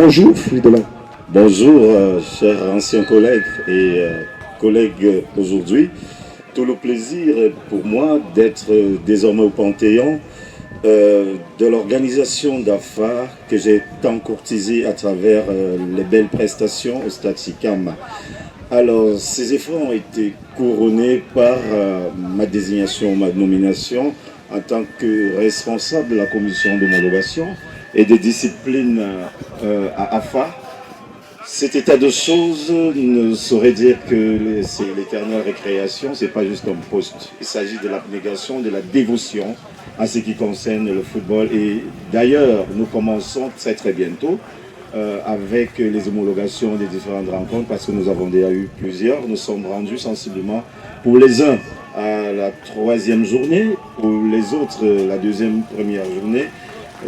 Bonjour, Fridola. Bonjour, chers anciens collègues et collègues aujourd'hui. Tout le plaisir est pour moi d'être désormais au Panthéon de l'organisation d'AFA que j'ai tant courtisé à travers les belles prestations au Stade SICAM. Alors, ces efforts ont été couronnés par ma désignation, ma nomination en tant que responsable de la commission d'homologation et de discipline à AFA. Cet état de choses ne saurait dire que c'est l'éternelle récréation, c'est pas juste un poste. Il s'agit de l'abnégation, de la dévotion en ce qui concerne le football. Et d'ailleurs, nous commençons très très bientôt avec les homologations des différentes rencontres parce que nous avons déjà eu plusieurs. Nous sommes rendus sensiblement pour les uns à la 3e journée, pour les autres la 2e première journée.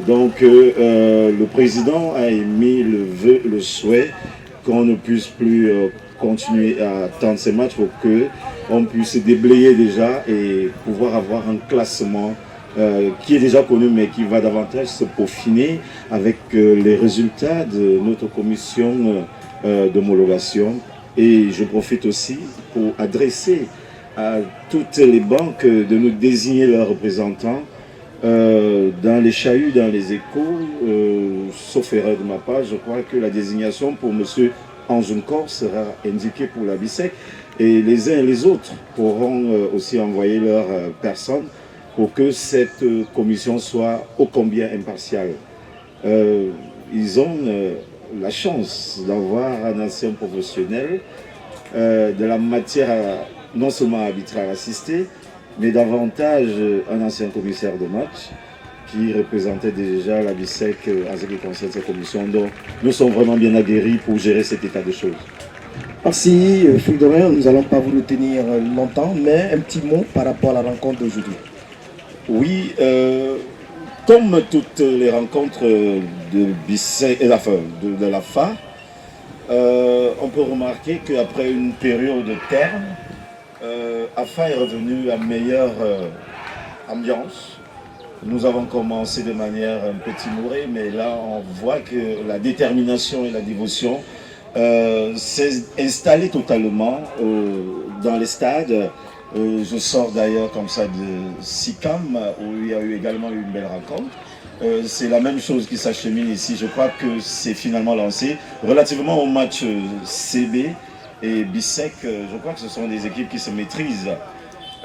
Donc le président a émis le souhait qu'on ne puisse plus continuer à attendre ces matchs pour qu'on puisse déblayer déjà et pouvoir avoir un classement qui est déjà connu mais qui va davantage se peaufiner avec les résultats de notre commission d'homologation. Et je profite aussi pour adresser à toutes les banques de nous désigner leurs représentants dans les chahuts, dans les échos, sauf erreur de ma part, je crois que la désignation pour M. Anjunkor sera indiquée pour la BISEC et les uns et les autres pourront aussi envoyer leurs personnes pour que cette commission soit ô combien impartiale. Ils ont la chance d'avoir un ancien professionnel de la matière non seulement arbitrale assistée, mais davantage un ancien commissaire de match qui représentait déjà la BISEC en ce qui concerne cette commission. Donc nous sommes vraiment bien aguerris pour gérer cet état de choses. Merci, Fridola. Nous n'allons pas vous retenir longtemps, mais un petit mot par rapport à la rencontre d'aujourd'hui. Oui, comme toutes les rencontres de BISEC et de la FA, on peut remarquer qu'après une période de terme, AFA est revenu à meilleure ambiance. Nous avons commencé de manière un peu timorée, mais là on voit que la détermination et la dévotion s'est installée totalement dans les stades. Je sors d'ailleurs comme ça de SICAM où il y a eu également une belle rencontre. C'est la même chose qui s'achemine ici. Je crois que c'est finalement lancé. Relativement au match CB et BISEC, je crois que ce sont des équipes qui se maîtrisent.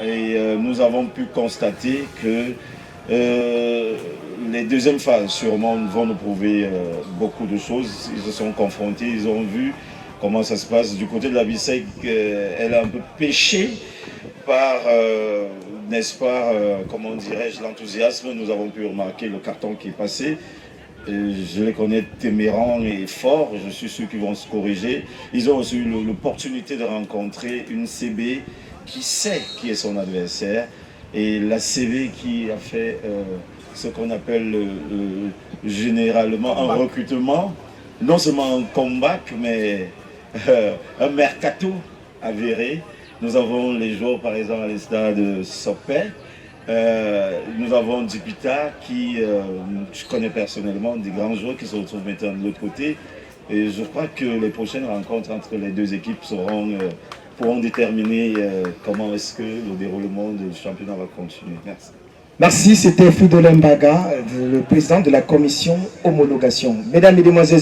Et nous avons pu constater que les deuxièmes phases sûrement vont nous prouver beaucoup de choses. Ils se sont confrontés, ils ont vu comment ça se passe. Du côté de la BISEC, elle a un peu péché par, n'est-ce pas, comment dirais-je, l'enthousiasme. Nous avons pu remarquer le carton qui est passé. Je les connais témérants et forts, je suis sûr qu'ils vont se corriger. Ils ont aussi eu l'opportunité de rencontrer une CB qui sait qui est son adversaire et la CB qui a fait ce qu'on appelle généralement un recrutement, non seulement un comeback, mais un mercato avéré. Nous avons les joueurs par exemple à l'Estade de Sopé. Nous avons Dipita qui, je connais personnellement, des grands joueurs qui se retrouvent maintenant de l'autre côté. Et je crois que les prochaines rencontres entre les deux équipes pourront déterminer comment est-ce que le déroulement du championnat va continuer. Merci. Merci, c'était Fridola Mbaga, le président de la commission homologation. Mesdames et Mesdemoiselles,